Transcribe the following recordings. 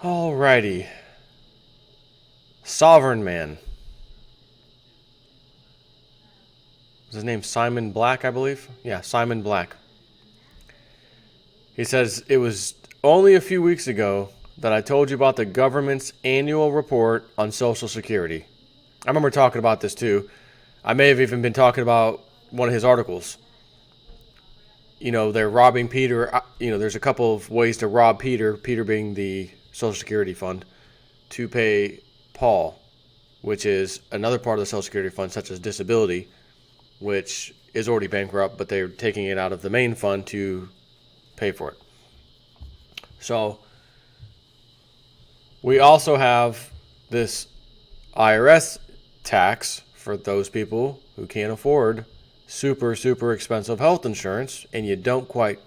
Alrighty. Sovereign Man. Is his name Simon Black, I believe? Yeah, Simon Black. He says, it was only a few weeks ago that I told you about the government's annual report on Social Security. I remember talking about this too. I may have even been talking about one of his articles. They're robbing Peter. There's a couple of ways to rob Peter, Peter being the Social Security fund, to pay Paul, which is another part of the Social Security fund, such as disability, which is already bankrupt, but they're taking it out of the main fund to pay for it. So we also have this IRS tax for those people who can't afford super expensive health insurance, and you don't quite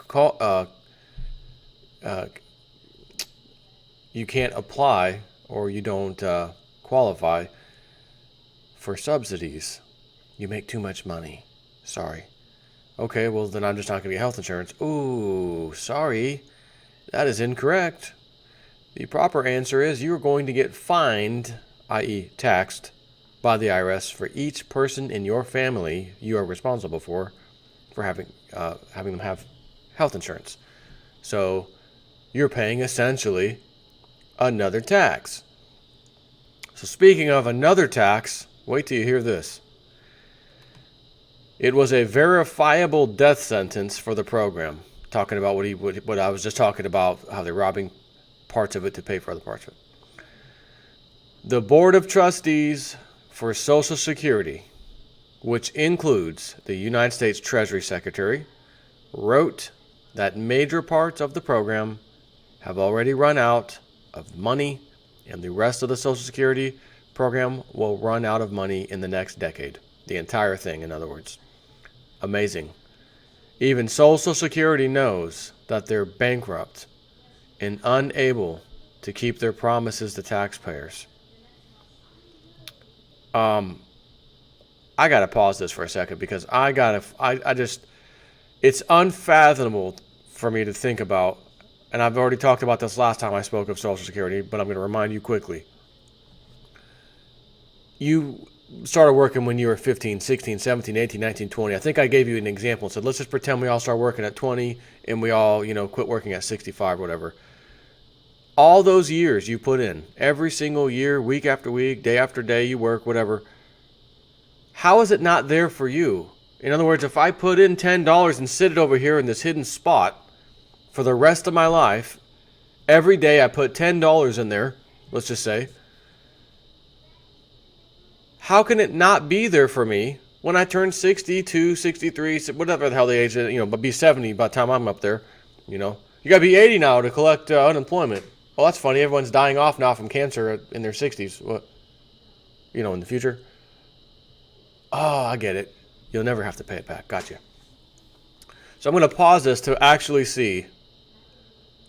you can't apply, or you don't qualify for subsidies. You make too much money. Sorry. Okay, well then I'm just not going to get health insurance. Ooh, sorry. That is incorrect. The proper answer is you're going to get fined, i.e. taxed, by the IRS for each person in your family you are responsible for having them have health insurance. So you're paying essentially another tax. So speaking of another tax, wait till you hear this. It was a verifiable death sentence for the program. Talking about what I was just talking about, how they're robbing parts of it to pay for other parts of it. The Board of Trustees for Social Security, which includes the United States Treasury Secretary, wrote that major parts of the program have already run out of money, and the rest of the Social Security program will run out of money in the next decade. The entire thing, in other words. Amazing. Even Social Security knows that they're bankrupt and unable to keep their promises to taxpayers. I gotta pause this for a second because it's unfathomable for me to think about, and I've already talked about this last time I spoke of Social Security, but I'm going to remind you quickly. You started working when you were 15, 16, 17, 18, 19, 20. I think I gave you an example and said, let's just pretend we all start working at 20 and we all, quit working at 65 or whatever. All those years you put in, every single year, week after week, day after day, you work, whatever. How is it not there for you? In other words, if I put in $10 and sit it over here in this hidden spot for the rest of my life, every day I put $10 in there, let's just say, how can it not be there for me when I turn 62, 63, whatever the hell the age is, but be 70 by the time I'm up there, You got to be 80 now to collect unemployment. Well, that's funny. Everyone's dying off now from cancer in their 60s. What? In the future? Oh, I get it. You'll never have to pay it back. Gotcha. So I'm going to pause this to actually see.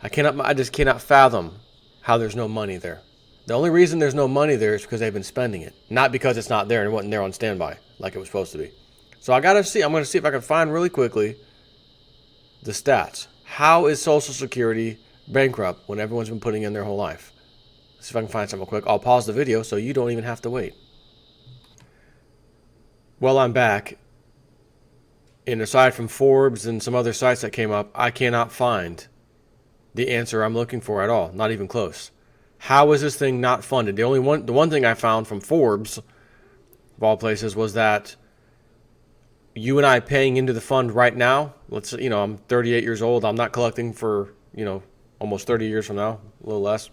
I just cannot fathom how there's no money there. The only reason there's no money there is because they've been spending it. Not because it's not there and it wasn't there on standby like it was supposed to be. So I'm going to see if I can find really quickly the stats. How is Social Security bankrupt when everyone's been putting in their whole life? Let's see if I can find something quick. I'll pause the video so you don't even have to wait. Well, I'm back. And aside from Forbes and some other sites that came up, I cannot find the answer I'm looking for at all. Not even close. How is this thing not funded? The one thing I found from Forbes, of all places, was that you and I paying into the fund right now, I'm 38 years old. I'm not collecting for, almost 30 years from now, a little less.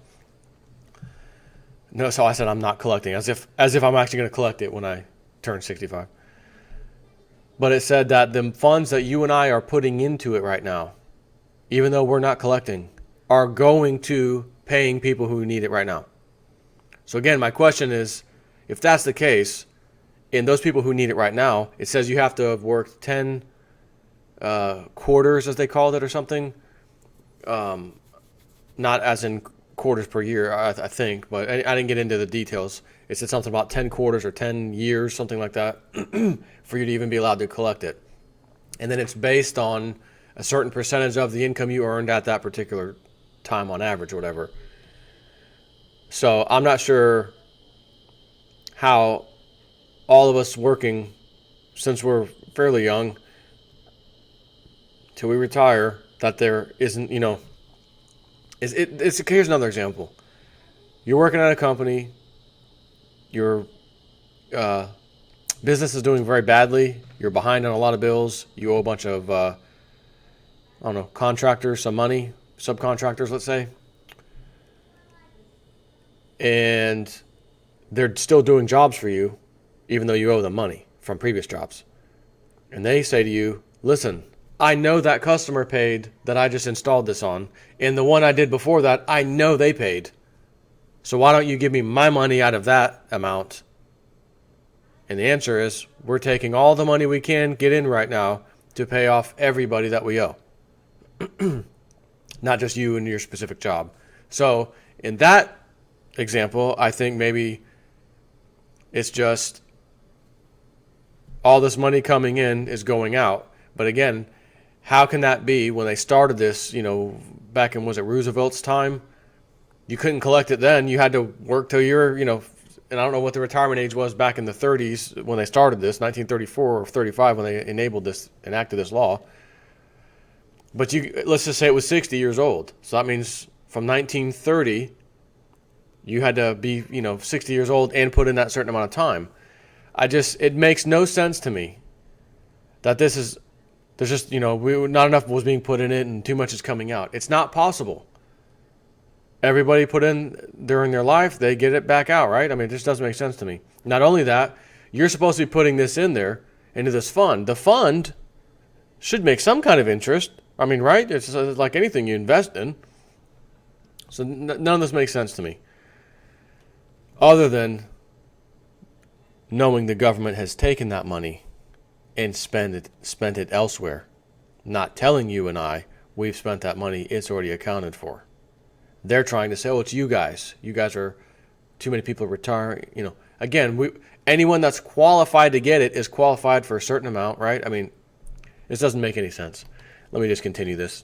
No, so I said I'm not collecting, as if I'm actually going to collect it when I turn 65. But it said that the funds that you and I are putting into it right now, even though we're not collecting, are going to paying people who need it right now. So again, my question is, if that's the case, and those people who need it right now, it says you have to have worked 10 quarters, as they called it, or something. Not as in quarters per year, I think, but I didn't get into the details. It said something about 10 quarters or 10 years, something like that, for you to even be allowed to collect it. And then it's based on a certain percentage of the income you earned at that particular time on average or whatever. So I'm not sure how all of us working since we're fairly young till we retire, that there isn't, here's another example. You're working at a company, your business is doing very badly, you're behind on a lot of bills, you owe a bunch of, contractors some money, subcontractors, let's say, and they're still doing jobs for you, even though you owe them money from previous jobs. And they say to you, listen, I know that customer paid that I just installed this on, and the one I did before that, I know they paid. So why don't you give me my money out of that amount? And the answer is, we're taking all the money we can get in right now to pay off everybody that we owe. Not just you and your specific job. So in that example, I think maybe it's just all this money coming in is going out. But again, how can that be when they started this, back in, was it Roosevelt's time? You couldn't collect it then. You had to work till you're, and I don't know what the retirement age was back in the 30s when they started this, 1934 or 35 when they enacted this law. But let's just say it was 60 years old. So that means from 1930, you had to be, 60 years old and put in that certain amount of time. It makes no sense to me that there's just, not enough was being put in it and too much is coming out. It's not possible. Everybody put in during their life, they get it back out, right? I mean, it just doesn't make sense to me. Not only that, you're supposed to be putting this in there into this fund. The fund should make some kind of interest. I mean, right? It's like anything you invest in. So none of this makes sense to me. Other than knowing the government has taken that money and spent it elsewhere. Not telling you and I, we've spent that money, it's already accounted for. They're trying to say, it's you guys. You guys are too many people retiring. Again, anyone that's qualified to get it is qualified for a certain amount, right? I mean, this doesn't make any sense. Let me just continue this.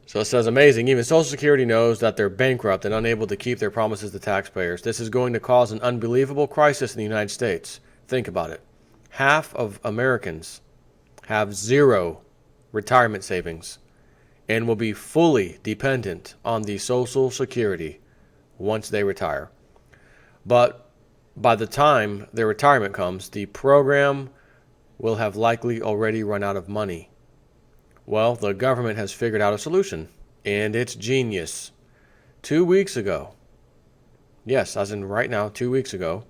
So it says, amazing. Even Social Security knows that they're bankrupt and unable to keep their promises to taxpayers. This is going to cause an unbelievable crisis in the United States. Think about it. Half of Americans have zero retirement savings and will be fully dependent on the Social Security once they retire. But by the time their retirement comes, the program will have likely already run out of money. Well, the government has figured out a solution, and it's genius. 2 weeks ago, yes, as in right now, 2 weeks ago,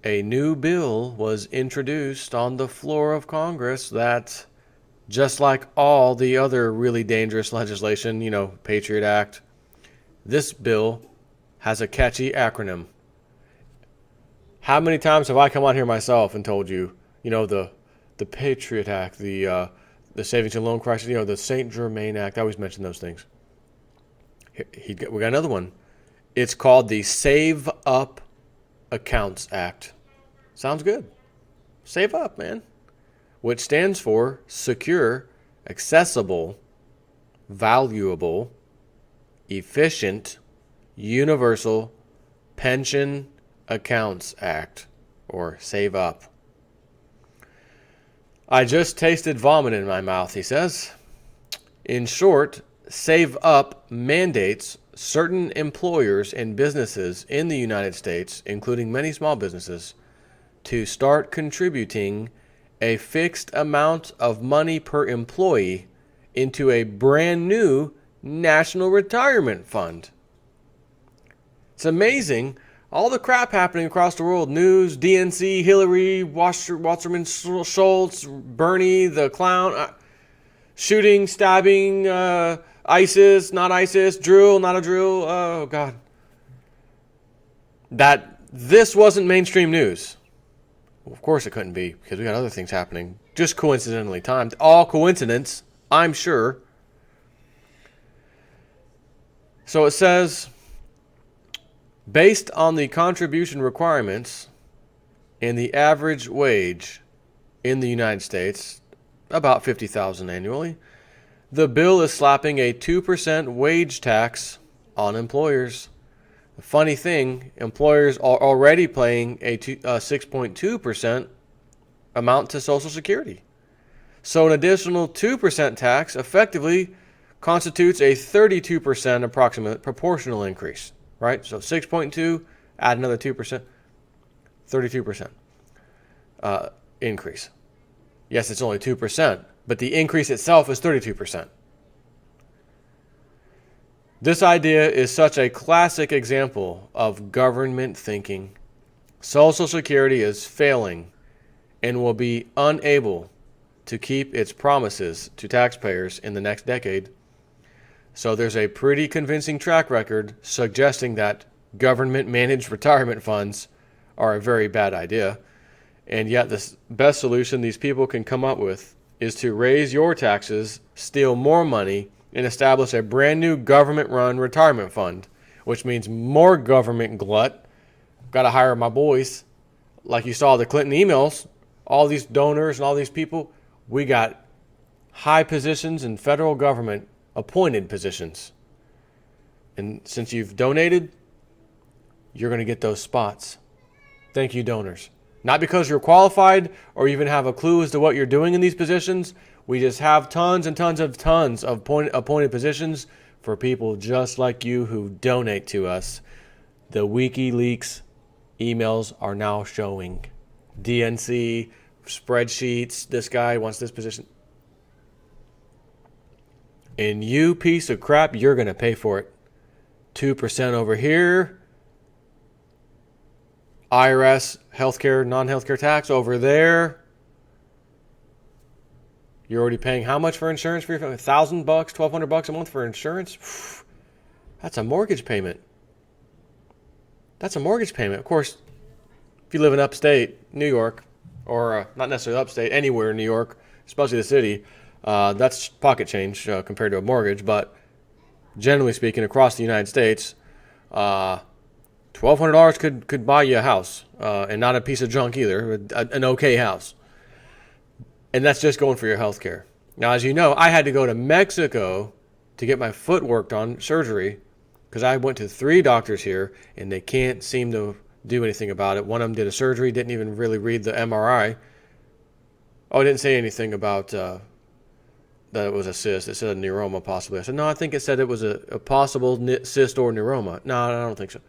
a new bill was introduced on the floor of Congress that, just like all the other really dangerous legislation, Patriot Act, this bill has a catchy acronym. How many times have I come on here myself and told you, the Patriot Act, the Savings and Loan Crisis, the St. Germain Act. I always mention those things. We got another one. It's called the Save Up Accounts Act. Sounds good. Save up, man. Which stands for Secure, Accessible, Valuable, Efficient, Universal Pension Accounts Act, or Save Up. I just tasted vomit in my mouth, he says. In short, Save Up mandates certain employers and businesses in the United States, including many small businesses, to start contributing a fixed amount of money per employee into a brand new national retirement fund. It's amazing. All the crap happening across the world, news, DNC, Hillary, Wasserman Schultz, Bernie, the clown, shooting, stabbing, ISIS, not ISIS, drill, not a drill, oh God. That this wasn't mainstream news. Well, of course it couldn't be, because we got other things happening, just coincidentally timed. All coincidence, I'm sure. So it says, based on the contribution requirements and the average wage in the United States, about $50,000 annually, The bill is slapping a 2% wage tax on employers. The funny thing, employers are already paying a 6.2% amount to Social Security. So an additional 2% tax effectively constitutes a 32% approximate proportional increase, right? So 6.2, add another 2%, 32% increase. Yes, it's only 2%, but the increase itself is 32%. This idea is such a classic example of government thinking. Social Security is failing and will be unable to keep its promises to taxpayers in the next decade. So there's a pretty convincing track record suggesting that government-managed retirement funds are a very bad idea. And yet the best solution these people can come up with is to raise your taxes, steal more money, and establish a brand new government-run retirement fund, which means more government glut. Got to hire my boys. Like you saw the Clinton emails, all these donors and all these people, we got high positions in federal government, appointed positions. And since you've donated, you're going to get those spots. Thank you, donors. Not because you're qualified or even have a clue as to what you're doing in these positions. We just have tons and tons of appointed positions for people just like you who donate to us. The WikiLeaks emails are now showing. DNC, spreadsheets, this guy wants this position. And you piece of crap, you're going to pay for it. 2% over here. IRS, healthcare, non-healthcare tax over there. You're already paying how much for insurance for your family? $1,000, $1,200 a month for insurance? That's a mortgage payment. That's a mortgage payment. Of course, if you live in upstate New York, or not necessarily upstate, anywhere in New York, especially the city, that's pocket change compared to a mortgage. But generally speaking, across the United States, $1,200 could buy you a house, and not a piece of junk either, an okay house. And that's just going for your health care. Now, as you know, I had to go to Mexico to get my foot worked on, surgery, because I went to 3 doctors here, and they can't seem to do anything about it. One of them did a surgery, didn't even really read the MRI. Oh, it didn't say anything about that it was a cyst. It said a neuroma possibly. I said, no, I think it said it was a possible cyst or neuroma. No, I don't think so.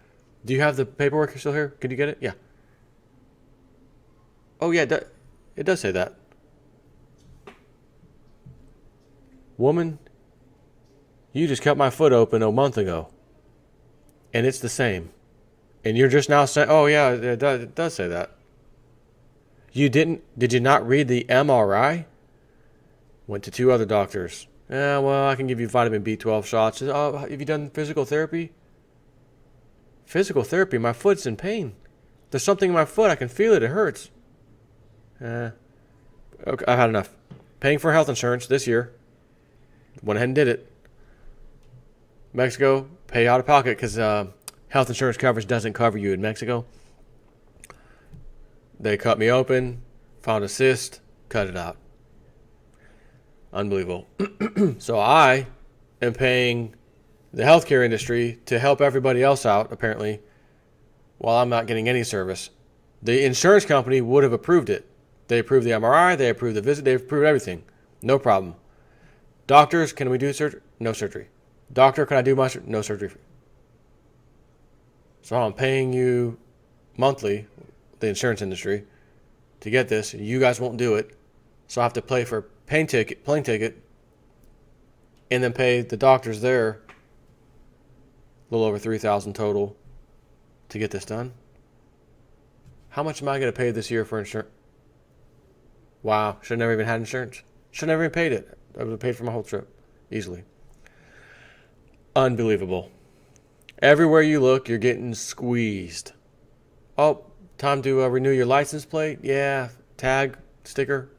Do you have the paperwork still here? Could you get it? Yeah. Oh, yeah, it does say that. Woman, you just cut my foot open a month ago, and it's the same. And you're just now saying, oh, yeah, it does say that. Did you not read the MRI? Went to 2 other doctors. Yeah, well, I can give you vitamin B12 shots. Oh, have you done physical therapy? Physical therapy? My foot's in pain. There's something in my foot. I can feel it. It hurts. Okay, I've had enough. Paying for health insurance this year. Went ahead and did it. Mexico, pay out of pocket because health insurance coverage doesn't cover you in Mexico. They cut me open, found a cyst, cut it out. Unbelievable. So I am paying the healthcare industry to help everybody else out, apparently, while I'm not getting any service. The insurance company would have approved it. They approved the MRI, they approved the visit, they approved everything. No problem. Doctors, can we do surgery? No surgery. Doctor, can I do my surgery? No surgery. So I'm paying you monthly, the insurance industry, to get this. You guys won't do it. So I have to pay for plane ticket, and then pay the doctors there a little over $3,000 total to get this done. How much am I going to pay this year for insurance? Wow, should have never even had insurance. Should have never even paid it. I would have paid for my whole trip easily. Unbelievable. Everywhere you look, you're getting squeezed. Oh, time to renew your license plate? Yeah, tag, sticker.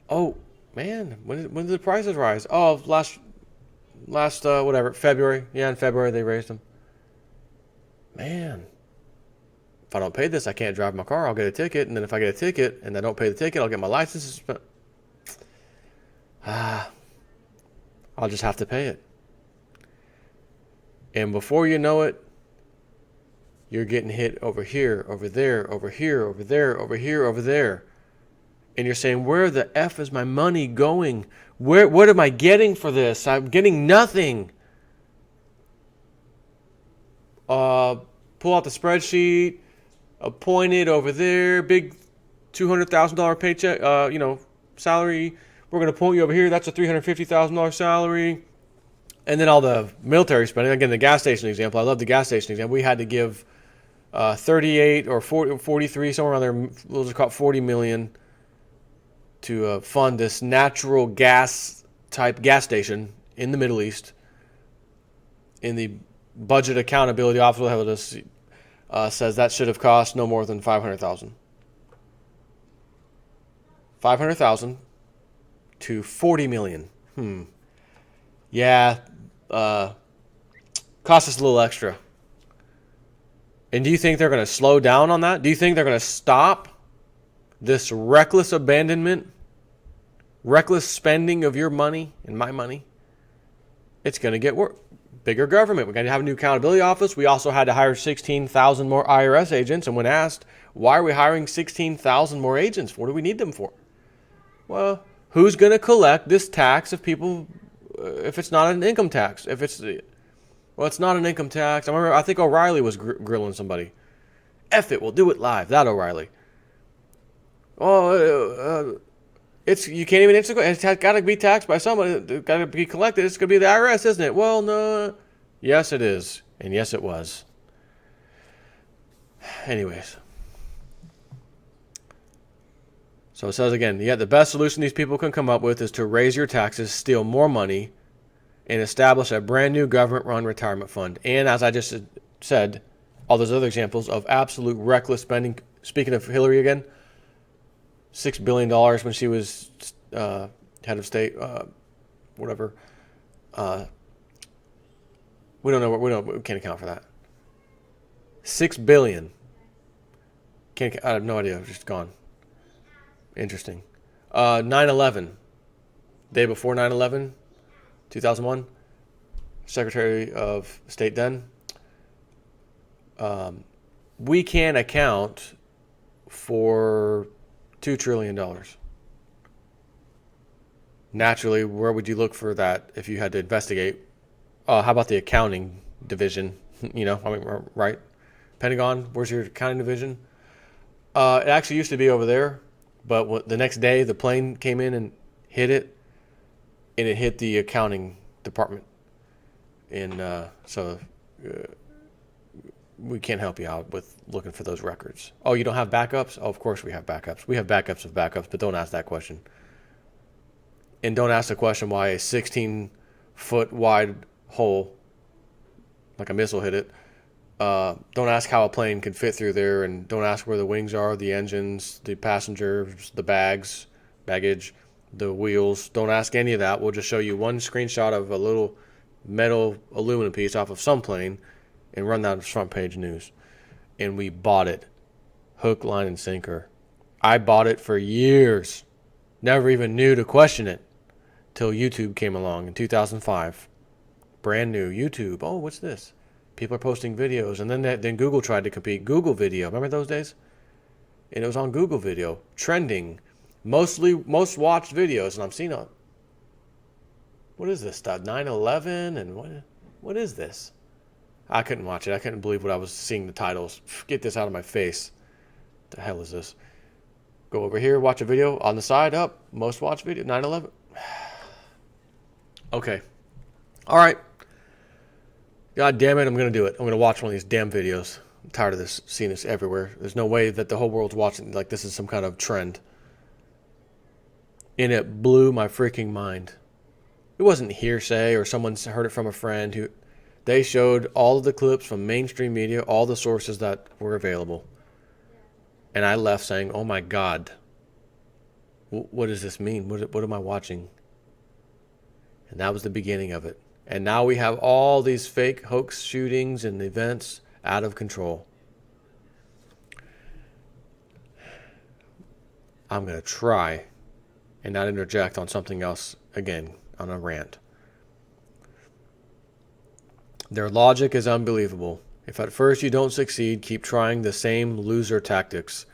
Oh, man, when did the prices rise? Oh, last February. Yeah, in February they raised them. Man, if I don't pay this, I can't drive my car. I'll get a ticket, and then if I get a ticket and I don't pay the ticket, I'll get my license suspended. I'll just have to pay it. And before you know it, you're getting hit over here, over there, over here, over there, over here, over there. And you're saying, where the F is my money going? What am I getting for this? I'm getting nothing. Pull out the spreadsheet, appointed over there, big $200,000 paycheck, salary. We're going to appoint you over here. That's a $350,000 salary. And then all the military spending. Again, the gas station example. I love the gas station example. We had to give 38 or 40, 43, somewhere around there. We'll just call it 40 million to fund this natural gas type gas station in the Middle East. In the budget accountability office says that should have cost no more than $500,000. $500,000 to $40 million. Yeah, cost us a little extra. And do you think they're going to slow down on that? Do you think they're going to stop this reckless abandonment, reckless spending of your money and my money? It's going to get worse. Bigger government. We're going to have a new accountability office. We also had to hire 16,000 more IRS agents. And when asked, why are we hiring 16,000 more agents? What do we need them for? Well, who's going to collect this tax if it's not an income tax? It's not an income tax. I think O'Reilly was grilling somebody. F it, we'll do it live. That O'Reilly. You can't even answer. It's got to be taxed by somebody. It's got to be collected. It's going to be the IRS, isn't it? Well, no. Yes, it is. And yes, it was. Anyways. So it says again, the best solution these people can come up with is to raise your taxes, steal more money, and establish a brand new government-run retirement fund. And as I just said, all those other examples of absolute reckless spending. Speaking of Hillary again, $6 billion when she was head of state, whatever. We don't know. We can't account for that. $6 billion. I have no idea. It's just gone. Interesting. 9/11. Day before 9/11, 2001. Secretary of State then. We can't account for $2 trillion. Naturally, where would you look for that if you had to investigate? How about the accounting division? Right? Pentagon, where's your accounting division? It actually used to be over there, but the next day the plane came in and hit it, and it hit the accounting department. And so we can't help you out with looking for those records. Oh, you don't have backups? Oh, of course we have backups. We have backups of backups, but don't ask that question. And don't ask the question why a 16-foot wide hole, like a missile hit it. Don't ask how a plane can fit through there, and don't ask where the wings are, the engines, the passengers, the baggage, the wheels. Don't ask any of that. We'll just show you one screenshot of a little metal aluminum piece off of some plane and run that as front page news. And we bought it. Hook, line, and sinker. I bought it for years. Never even knew to question it till YouTube came along in 2005. Brand new YouTube. Oh, what's this? People are posting videos. And then Google tried to compete. Google Video. Remember those days? And it was on Google Video. Trending. Most watched videos. And I'm seeing what is this stuff? 9/11? And what is this? I couldn't watch it. I couldn't believe what I was seeing the titles. Get this out of my face. What the hell is this? Go over here, watch a video. On the side, up. Most watched video. 9/11. Okay. All right. God damn it, I'm going to do it. I'm going to watch one of these damn videos. I'm tired of this, seeing this everywhere. There's no way that the whole world's watching like this is some kind of trend. And it blew my freaking mind. It wasn't hearsay or someone heard it from a friend who... They showed all of the clips from mainstream media, all the sources that were available. And I left saying, oh my God, what does this mean? What am I watching? And that was the beginning of it. And now we have all these fake hoax shootings and events out of control. I'm going to try and not interject on something else again, on a rant. Their logic is unbelievable. If at first you don't succeed, keep trying the same loser tactics.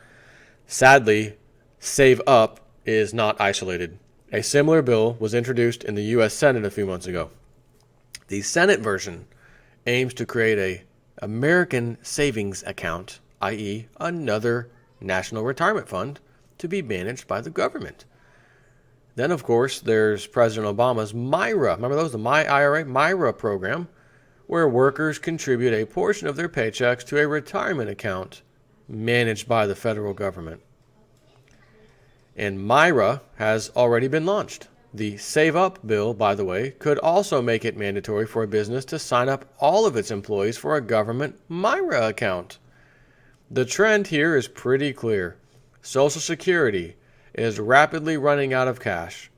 Sadly, Save Up is not isolated. A similar bill was introduced in the U.S. Senate a few months ago. The Senate version aims to create a American savings account, i.e., another national retirement fund to be managed by the government. Then, of course, there's President Obama's MIRA. Remember those? The My IRA MIRA program, where workers contribute a portion of their paychecks to a retirement account managed by the federal government. And MIRA has already been launched. The Save Up bill, by the way, could also make it mandatory for a business to sign up all of its employees for a government MIRA account. The trend here is pretty clear. Social Security is rapidly running out of cash,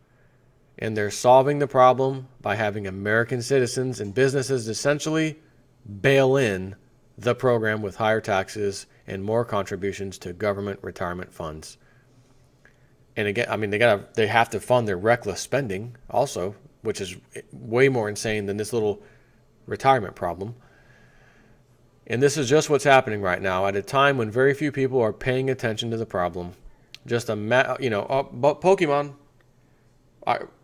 and they're solving the problem by having American citizens and businesses essentially bail in the program with higher taxes and more contributions to government retirement funds. And again, I mean, they have to fund their reckless spending also, which is way more insane than this little retirement problem. And this is just what's happening right now at a time when very few people are paying attention to the problem. Just Pokemon,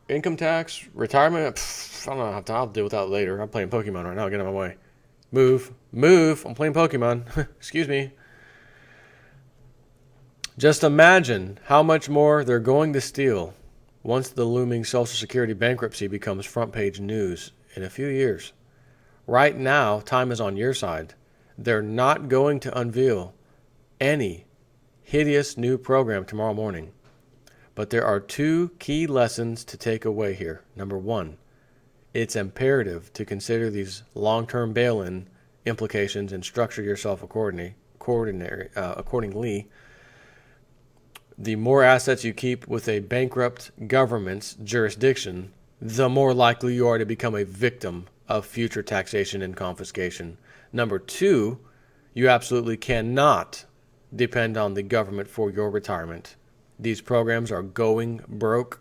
income tax, retirement. I don't know. I'll deal with that later. I'm playing Pokemon right now. Get out of my way. Move. I'm playing Pokemon. Excuse me. Just imagine how much more they're going to steal once the looming Social Security bankruptcy becomes front page news in a few years. Right now, time is on your side. They're not going to unveil any hideous new program tomorrow morning. But there are two key lessons to take away here. Number one, it's imperative to consider these long-term bail-in implications and structure yourself accordingly. The more assets you keep with a bankrupt government's jurisdiction, the more likely you are to become a victim of future taxation and confiscation. Number two, you absolutely cannot depend on the government for your retirement. These programs are going broke.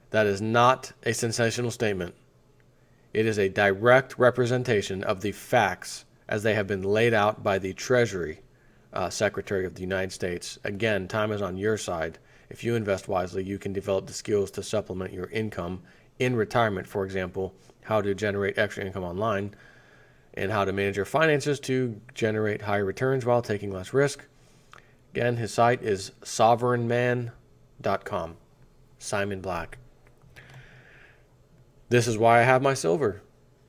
That is not a sensational statement. It is a direct representation of the facts as they have been laid out by the Treasury Secretary of the United States. Again, time is on your side. If you invest wisely, you can develop the skills to supplement your income in retirement. For example, how to generate extra income online and how to manage your finances to generate higher returns while taking less risk. Again, his site is sovereignman.com. Simon Black. This is why I have my silver.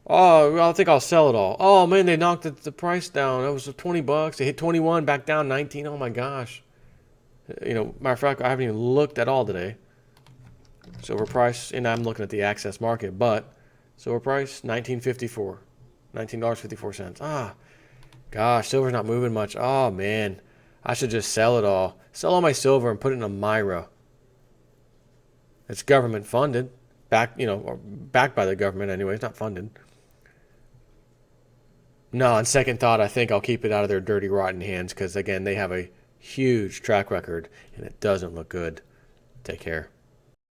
Oh, I think I'll sell it all. Oh, man, they knocked the price down. It was $20. They hit 21, back down 19. Oh, my gosh. Matter of fact, I haven't even looked at all today. Silver price, and I'm looking at the access market, but silver price, $19.54. $19.54. Ah, gosh, silver's not moving much. Oh, man. I should just sell it all. Sell all my silver and put it in a MIRA. It's government funded. Backed by the government anyway. It's not funded. No, on second thought, I think I'll keep it out of their dirty, rotten hands because, again, they have a huge track record, and it doesn't look good. Take care.